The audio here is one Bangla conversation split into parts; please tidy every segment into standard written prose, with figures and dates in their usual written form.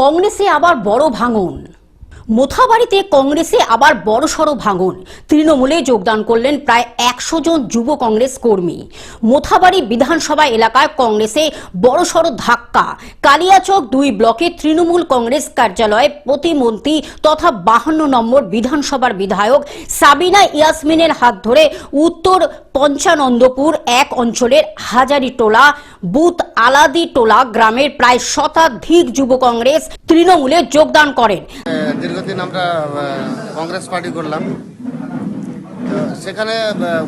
কংগ্রেসে আবার বড় ভাঙন। মোথাবাড়িতে কংগ্রেসে আবার বড়সড় ভাঙন। তৃণমূলে যোগদান করলেন প্রায় 100 জন যুব কংগ্রেস কর্মী। মোথাবাড়ি বিধানসভা এলাকায় কংগ্রেসে বড়সড় ধাক্কা। কালিয়াচক 2 ব্লকে তৃণমূল কংগ্রেস কার্যালয়ে প্রতিমন্ত্রী তথা 52 নম্বর বিধানসভার বিধায়ক সাবিনা ইয়াসমিনের হাত ধরে উত্তর পঞ্চানন্দপুর 1 অঞ্চলের হাজারিটোলা বুথ আলাদিটোলা গ্রামের প্রায় শতাধিক যুব কংগ্রেস তৃণমূলে যোগদান করেন। দীর্ঘদিন আমরা কংগ্রেস পার্টি করলাম, সেখানে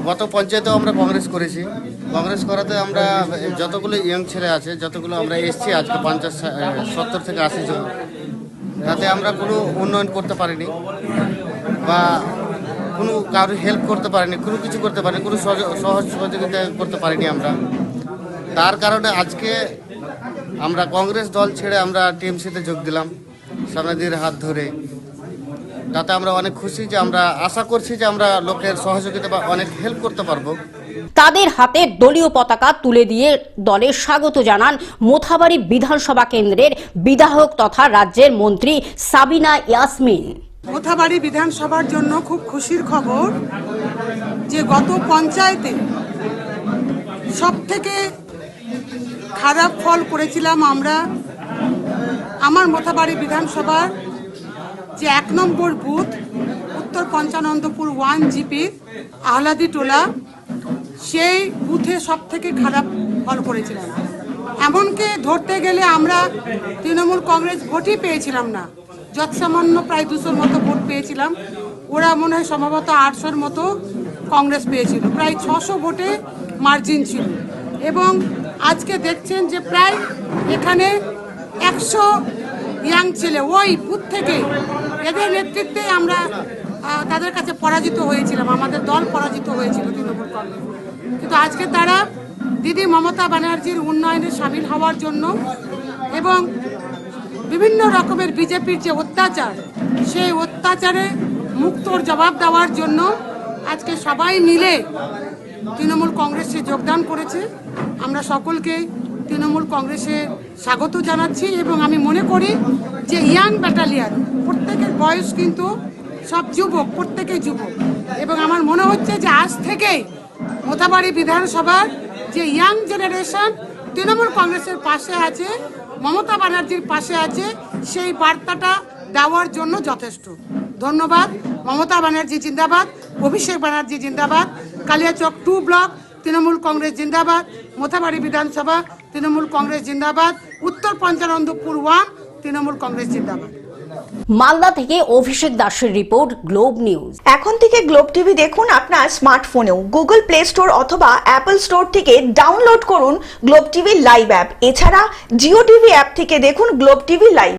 গত পঞ্চায়েতেও আমরা কংগ্রেস করেছি। কংগ্রেস করাতে আমরা যতগুলো ইয়ং ছেলে আছে, যতগুলো আমরা এসছি আজকে 70 থেকে 80 জন, তাতে আমরা কোনো উন্নয়ন করতে পারিনি বা কোনো কারোর হেল্প করতে পারিনি, কোনো কিছু করতে পারিনি, কোনো সহজ সহযোগিতা করতে পারিনি আমরা। তার কারণে আজকে আমরা কংগ্রেস দল ছেড়ে আমরা টিএমসিতে যোগ দিলাম সামনেদের হাত ধরে। তাতে আমরা অনেক খুশি যে আমরা আশা করছি যে আমরা লোকের সহযোগিতা বা অনেক হেল্প করতে পারবো। তাদের হাতে দলীয় পতাকা তুলে দিয়ে দলে স্বাগত জানান মোথাবাড়ি বিধানসভা কেন্দ্রের বিধায়ক তথা রাজ্যের মন্ত্রী সাবিনা ইয়াসমিন। মোথাবাড়ি বিধানসভার জন্য খুব খুশির খবর যে গত পঞ্চায়েতে সবথেকে খারাপ ফল করেছিলাম আমরা। আমার মোথাবাড়ি বিধানসভার যে 1 নম্বর বুথ উত্তর পঞ্চানন্দপুর 1 জিপির আহলাদিটোলা, সেই বুথে সবথেকে খারাপ ফল করেছিলাম। এমনকি ধরতে গেলে আমরা তৃণমূল কংগ্রেস ভোটই পেয়েছিলাম না, যৎসামান্য প্রায় 200 মতো ভোট পেয়েছিলাম। ওরা মনে হয় সম্ভবত 800-র মতো কংগ্রেস পেয়েছিল, প্রায় 600 ভোটে মার্জিন ছিল। এবং আজকে দেখছেন যে প্রায় এখানে 100 ইয়াং ছেলে ওই বুথ থেকে, এদের নেতৃত্বে আমরা তাদের কাছে পরাজিত হয়েছিলাম, আমাদের দল পরাজিত হয়েছিল তৃণমূল কংগ্রেস। কিন্তু আজকে তারা দিদি মমতা ব্যানার্জির উন্নয়নে সামিল হওয়ার জন্য এবং বিভিন্ন রকমের বিজেপির যে অত্যাচার, সেই অত্যাচারে মুক্তর জবাব দেওয়ার জন্য আজকে সবাই মিলে তৃণমূল কংগ্রেসে যোগদান করেছে। আমরা সকলকে তৃণমূল কংগ্রেসে স্বাগত জানাচ্ছি এবং আমি মনে করি যে ইয়াং ব্যাটালিয়ান, প্রত্যেকের বয়স কিন্তু সব যুবক, প্রত্যেকেই যুবক। এবং আমার মনে হচ্ছে যে আজ থেকেই মোথাবাড়ি বিধানসভার যে ইয়াং জেনারেশন তৃণমূল কংগ্রেসের পাশে আছে, মমতা ব্যানার্জির পাশে আছে, সেই বার্তাটা দেওয়ার জন্য যথেষ্ট। ধন্যবাদ। মমতা ব্যানার্জি জিন্দাবাদ, অভিষেক ব্যানার্জি জিন্দাবাদ, কালিয়াচক 2 ব্লক তৃণমূল কংগ্রেস জিন্দাবাদ, মোথাবাড়ি বিধানসভা তৃণমূল কংগ্রেস জিন্দাবাদ, উত্তর পঞ্চানন্দপুর 1 তৃণমূল কংগ্রেস জিন্দাবাদ। মালদা থেকে অভিষেক দাসের রিপোর্ট, গ্লোব নিউজ। এখন থেকে গ্লোব টিভি দেখুন আপনার স্মার্টফোনেও। গুগল প্লে স্টোর অথবা অ্যাপল স্টোর থেকে ডাউনলোড করুন গ্লোব টিভি লাইভ অ্যাপ। এছাড়া জিও টিভি অ্যাপ থেকে দেখুন গ্লোব টিভি লাইভ।